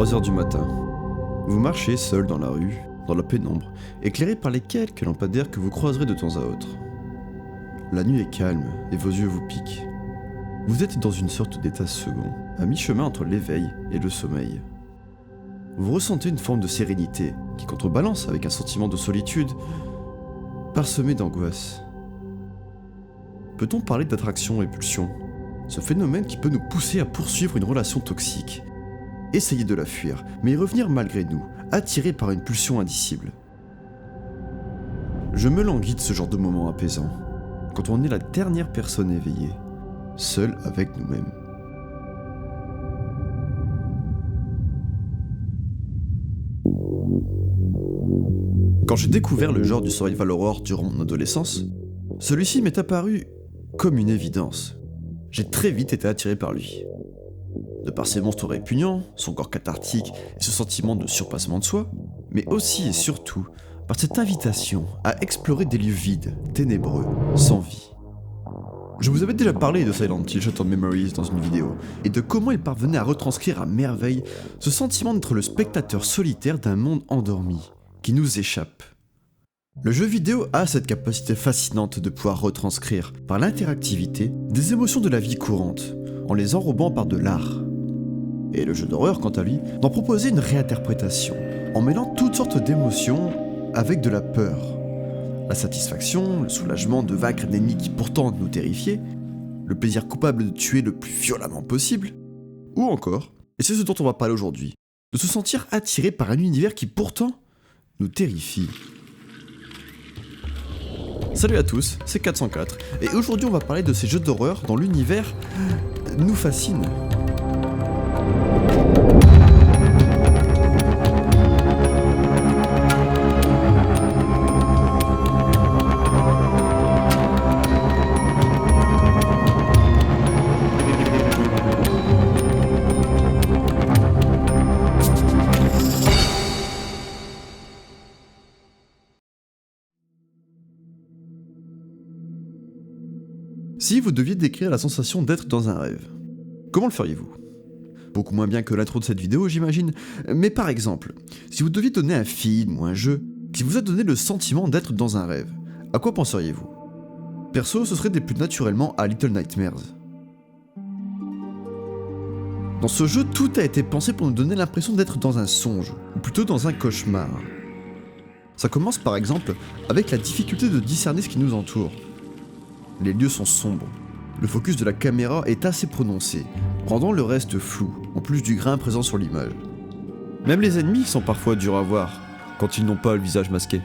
3 heures du matin. Vous marchez seul dans la rue, dans la pénombre, éclairé par les quelques lampadaires que vous croiserez de temps à autre. La nuit est calme et vos yeux vous piquent. Vous êtes dans une sorte d'état second, à mi-chemin entre l'éveil et le sommeil. Vous ressentez une forme de sérénité qui contrebalance avec un sentiment de solitude parsemé d'angoisse. Peut-on parler d'attraction-répulsion ? Ce phénomène qui peut nous pousser à poursuivre une relation toxique. Essayer de la fuir, mais y revenir malgré nous, attiré par une pulsion indicible. Je me languis de ce genre de moment apaisant, quand on est la dernière personne éveillée, seule avec nous-mêmes. Quand j'ai découvert le genre du survival horror durant mon adolescence, celui-ci m'est apparu comme une évidence. J'ai très vite été attiré par lui. De par ses monstres répugnants, son corps cathartique et ce sentiment de surpassement de soi, mais aussi et surtout par cette invitation à explorer des lieux vides, ténébreux, sans vie. Je vous avais déjà parlé de Silent Hill Shattered Memories dans une vidéo, et de comment il parvenait à retranscrire à merveille ce sentiment d'être le spectateur solitaire d'un monde endormi, qui nous échappe. Le jeu vidéo a cette capacité fascinante de pouvoir retranscrire, par l'interactivité, des émotions de la vie courante, en les enrobant par de l'art. Et le jeu d'horreur, quant à lui, d'en proposer une réinterprétation, en mêlant toutes sortes d'émotions avec de la peur. La satisfaction, le soulagement de vaincre un ennemi qui pourtant nous terrifiait, le plaisir coupable de tuer le plus violemment possible, ou encore, et c'est ce dont on va parler aujourd'hui, de se sentir attiré par un univers qui pourtant nous terrifie. Salut à tous, c'est 404, et aujourd'hui on va parler de ces jeux d'horreur dont l'univers nous fascine. Si vous deviez décrire la sensation d'être dans un rêve, comment le feriez-vous ? Beaucoup moins bien que l'intro de cette vidéo, j'imagine, mais par exemple, si vous deviez donner un film ou un jeu qui vous a donné le sentiment d'être dans un rêve, à quoi penseriez-vous ? Perso, ce serait des plus naturellement à Little Nightmares. Dans ce jeu, tout a été pensé pour nous donner l'impression d'être dans un songe, ou plutôt dans un cauchemar. Ça commence par exemple avec la difficulté de discerner ce qui nous entoure. Les lieux sont sombres, le focus de la caméra est assez prononcé, rendant le reste flou, en plus du grain présent sur l'image. Même les ennemis sont parfois durs à voir, quand ils n'ont pas le visage masqué.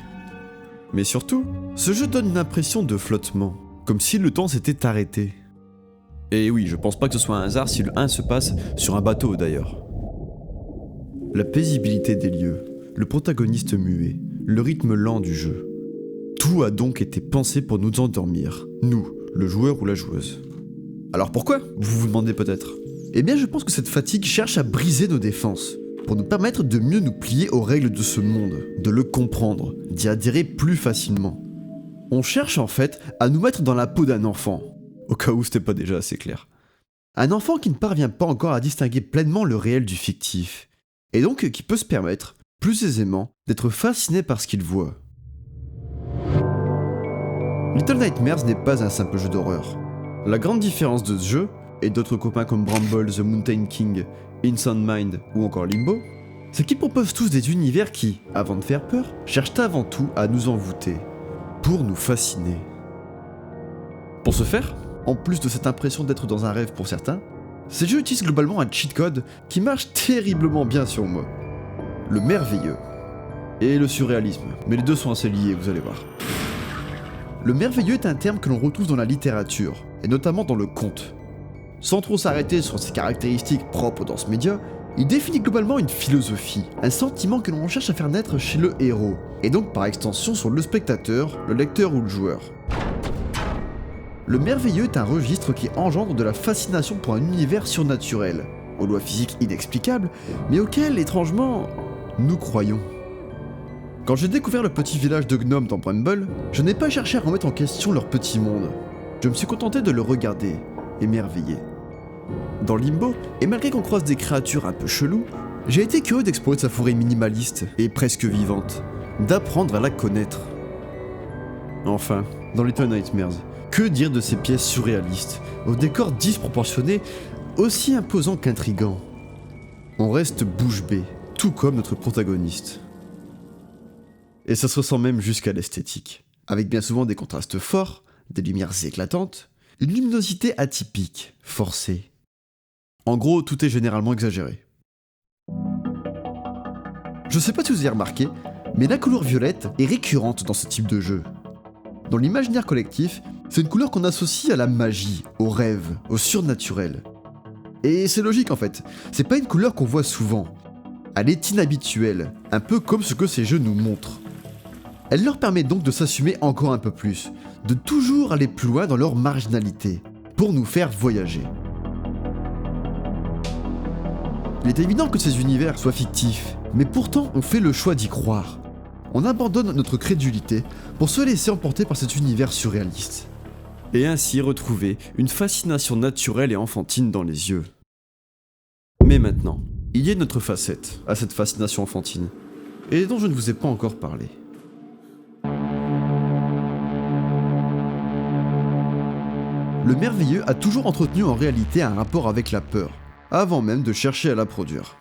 Mais surtout, ce jeu donne une impression de flottement, comme si le temps s'était arrêté. Et oui, je pense pas que ce soit un hasard si le 1 se passe sur un bateau d'ailleurs. La paisibilité des lieux, le protagoniste muet, le rythme lent du jeu. Tout a donc été pensé pour nous endormir, nous, le joueur ou la joueuse. Alors pourquoi ? Vous vous demandez peut-être. Eh bien je pense que cette fatigue cherche à briser nos défenses, pour nous permettre de mieux nous plier aux règles de ce monde, de le comprendre, d'y adhérer plus facilement. On cherche en fait à nous mettre dans la peau d'un enfant, au cas où c'était pas déjà assez clair. Un enfant qui ne parvient pas encore à distinguer pleinement le réel du fictif, et donc qui peut se permettre, plus aisément, d'être fasciné par ce qu'il voit. Little Nightmares n'est pas un simple jeu d'horreur. La grande différence de ce jeu, et d'autres copains comme Bramble, The Mountain King, Insound Mind ou encore Limbo, c'est qu'ils proposent tous des univers qui, avant de faire peur, cherchent avant tout à nous envoûter, pour nous fasciner. Pour ce faire, en plus de cette impression d'être dans un rêve pour certains, ces jeux utilisent globalement un cheat code qui marche terriblement bien sur moi. Le merveilleux et le surréalisme, mais les deux sont assez liés, vous allez voir. Le merveilleux est un terme que l'on retrouve dans la littérature, et notamment dans le conte. Sans trop s'arrêter sur ses caractéristiques propres dans ce média, il définit globalement une philosophie, un sentiment que l'on cherche à faire naître chez le héros, et donc par extension sur le spectateur, le lecteur ou le joueur. Le merveilleux est un registre qui engendre de la fascination pour un univers surnaturel, aux lois physiques inexplicables, mais auxquelles, étrangement, nous croyons. Quand j'ai découvert le petit village de gnomes dans Bramble, je n'ai pas cherché à remettre en question leur petit monde. Je me suis contenté de le regarder, émerveillé. Dans Limbo, et malgré qu'on croise des créatures un peu cheloues, J'ai été curieux d'explorer sa forêt minimaliste et presque vivante, d'apprendre à la connaître. Enfin, dans Little Nightmares, que dire de ces pièces surréalistes, aux décors disproportionnés, aussi imposants qu'intrigants. On reste bouche bée, tout comme notre protagoniste. Et ça se ressent même jusqu'à l'esthétique, avec bien souvent des contrastes forts, des lumières éclatantes, une luminosité atypique, forcée. En gros, tout est généralement exagéré. Je sais pas si vous avez remarqué, mais la couleur violette est récurrente dans ce type de jeu. Dans l'imaginaire collectif, c'est une couleur qu'on associe à la magie, au rêve, au surnaturel. Et c'est logique en fait, c'est pas une couleur qu'on voit souvent. Elle est inhabituelle, un peu comme ce que ces jeux nous montrent. Elle leur permet donc de s'assumer encore un peu plus, de toujours aller plus loin dans leur marginalité, pour nous faire voyager. Il est évident que ces univers soient fictifs, mais pourtant on fait le choix d'y croire. On abandonne notre crédulité pour se laisser emporter par cet univers surréaliste. Et ainsi retrouver une fascination naturelle et enfantine dans les yeux. Mais maintenant, il y a une autre facette à cette fascination enfantine, et dont je ne vous ai pas encore parlé. Le merveilleux a toujours entretenu en réalité un rapport avec la peur, avant même de chercher à la produire.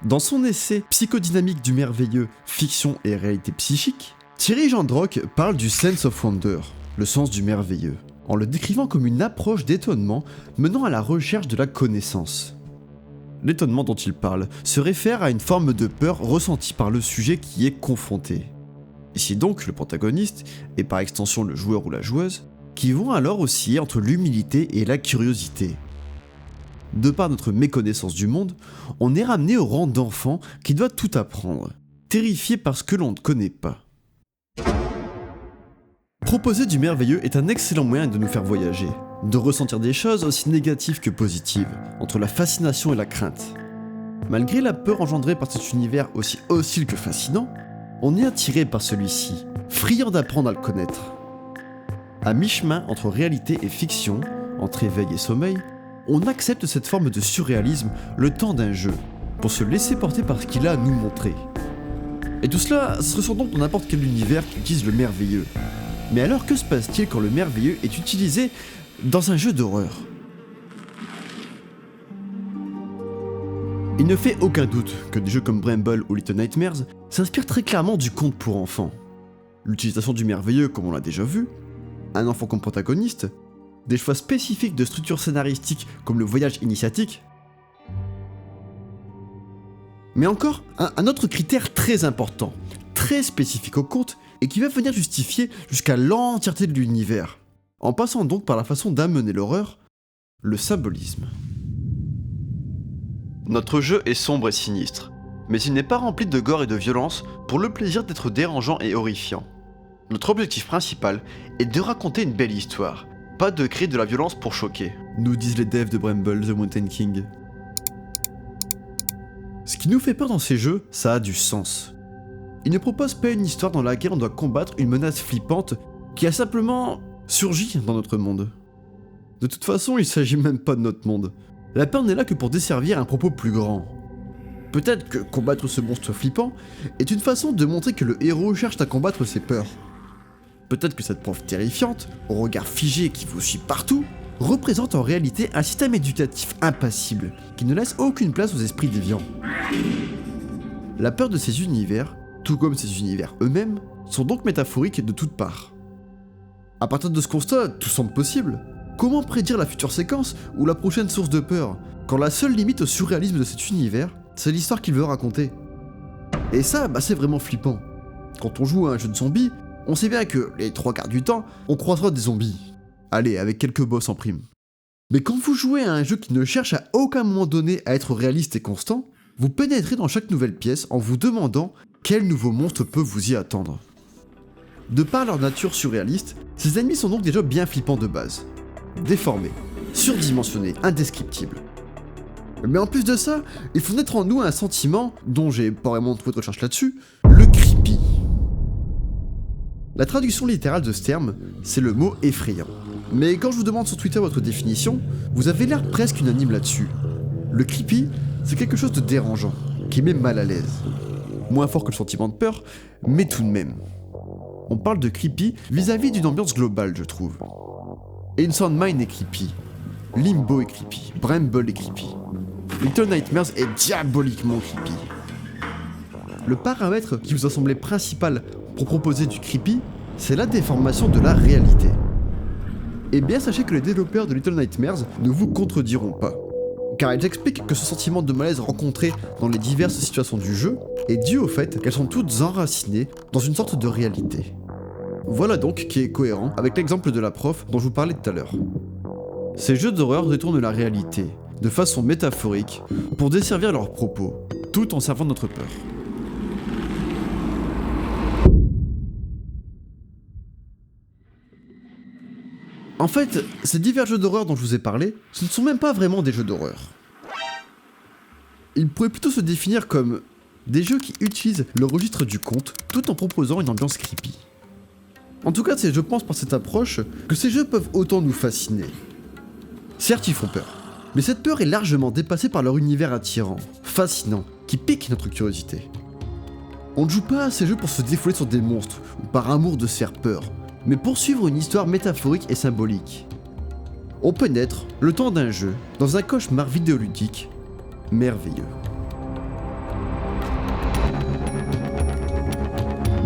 Dans son essai Psychodynamique du merveilleux, fiction et réalité psychique, Thierry Jandrock parle du sense of wonder, le sens du merveilleux, en le décrivant comme une approche d'étonnement menant à la recherche de la connaissance. L'étonnement dont il parle se réfère à une forme de peur ressentie par le sujet qui est confronté. Ici donc le protagoniste, et par extension le joueur ou la joueuse, qui vont alors osciller entre l'humilité et la curiosité. De par notre méconnaissance du monde, on est ramené au rang d'enfant qui doit tout apprendre, terrifié par ce que l'on ne connaît pas. Proposer du merveilleux est un excellent moyen de nous faire voyager, de ressentir des choses aussi négatives que positives, entre la fascination et la crainte. Malgré la peur engendrée par cet univers aussi hostile que fascinant, on est attiré par celui-ci, friand d'apprendre à le connaître. À mi-chemin entre réalité et fiction, entre éveil et sommeil, on accepte cette forme de surréalisme le temps d'un jeu, pour se laisser porter par ce qu'il a à nous montrer. Et tout cela se ressent donc dans n'importe quel univers qui utilise le merveilleux. Mais alors que se passe-t-il quand le merveilleux est utilisé dans un jeu d'horreur ? Il ne fait aucun doute que des jeux comme Bramble ou Little Nightmares s'inspirent très clairement du conte pour enfants. L'utilisation du merveilleux, comme on l'a déjà vu, un enfant comme protagoniste, des choix spécifiques de structure scénaristique comme le voyage initiatique. Mais encore, un autre critère très important, très spécifique au conte, et qui va venir justifier jusqu'à l'entièreté de l'univers, en passant donc par la façon d'amener l'horreur, le symbolisme. Notre jeu est sombre et sinistre, mais il n'est pas rempli de gore et de violence pour le plaisir d'être dérangeant et horrifiant. Notre objectif principal est de raconter une belle histoire, pas de créer de la violence pour choquer, nous disent les devs de Bramble The Mountain King. Ce qui nous fait peur dans ces jeux, ça a du sens. Ils ne proposent pas une histoire dans laquelle on doit combattre une menace flippante qui a simplement surgi dans notre monde. De toute façon, il s'agit même pas de notre monde. La peur n'est là que pour desservir un propos plus grand. Peut-être que combattre ce monstre flippant est une façon de montrer que le héros cherche à combattre ses peurs. Peut-être que cette prof terrifiante, au regard figé qui vous suit partout, représente en réalité un système éducatif impassible, qui ne laisse aucune place aux esprits déviants. La peur de ces univers, tout comme ces univers eux-mêmes, sont donc métaphoriques de toutes parts. À partir de ce constat, tout semble possible. Comment prédire la future séquence ou la prochaine source de peur, quand la seule limite au surréalisme de cet univers, c'est l'histoire qu'il veut raconter? Et ça, c'est vraiment flippant. Quand on joue à un jeu de zombies, on sait bien que, les 3/4 du temps, on croisera des zombies. Allez, avec quelques boss en prime. Mais quand vous jouez à un jeu qui ne cherche à aucun moment donné à être réaliste et constant, vous pénétrez dans chaque nouvelle pièce en vous demandant quel nouveau monstre peut vous y attendre. De par leur nature surréaliste, ces ennemis sont donc déjà bien flippants de base. Déformés, surdimensionnés, indescriptibles. Mais en plus de ça, ils font naître en nous un sentiment, dont j'ai pas vraiment trouvé de recherche là-dessus, le creepy. La traduction littérale de ce terme, c'est le mot effrayant. Mais quand je vous demande sur Twitter votre définition, vous avez l'air presque unanime là-dessus. Le creepy, c'est quelque chose de dérangeant. qui met mal à l'aise. Moins fort que le sentiment de peur, mais tout de même. On parle de creepy vis-à-vis d'une ambiance globale, je trouve. Inside Mine est creepy, Limbo est creepy, Bramble est creepy, Little Nightmares est diaboliquement creepy. Le paramètre qui vous a semblé principal pour proposer du creepy, c'est la déformation de la réalité. Et bien sachez que les développeurs de Little Nightmares ne vous contrediront pas, car ils expliquent que ce sentiment de malaise rencontré dans les diverses situations du jeu est dû au fait qu'elles sont toutes enracinées dans une sorte de réalité. Voilà donc qui est cohérent avec l'exemple de la prof dont je vous parlais tout à l'heure. Ces jeux d'horreur détournent la réalité, de façon métaphorique, pour desservir leurs propos, tout en servant notre peur. En fait, ces divers jeux d'horreur dont je vous ai parlé, ce ne sont même pas vraiment des jeux d'horreur. Ils pourraient plutôt se définir comme des jeux qui utilisent le registre du conte tout en proposant une ambiance creepy. En tout cas, c'est je pense par cette approche que ces jeux peuvent autant nous fasciner. Certes, ils font peur, mais cette peur est largement dépassée par leur univers attirant, fascinant, qui pique notre curiosité. On ne joue pas à ces jeux pour se défouler sur des monstres ou par amour de se faire peur, mais pour suivre une histoire métaphorique et symbolique. On pénètre, le temps d'un jeu, dans un cauchemar vidéoludique merveilleux.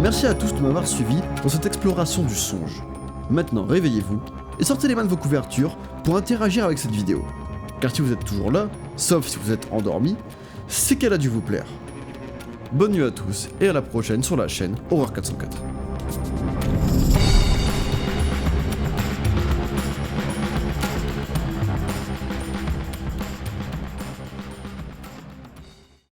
Merci à tous de m'avoir suivi dans cette exploration du songe. Maintenant, réveillez-vous et sortez les mains de vos couvertures pour interagir avec cette vidéo. Car si vous êtes toujours là, sauf si vous êtes endormi, c'est qu'elle a dû vous plaire. Bonne nuit à tous et à la prochaine sur la chaîne Horreur 404.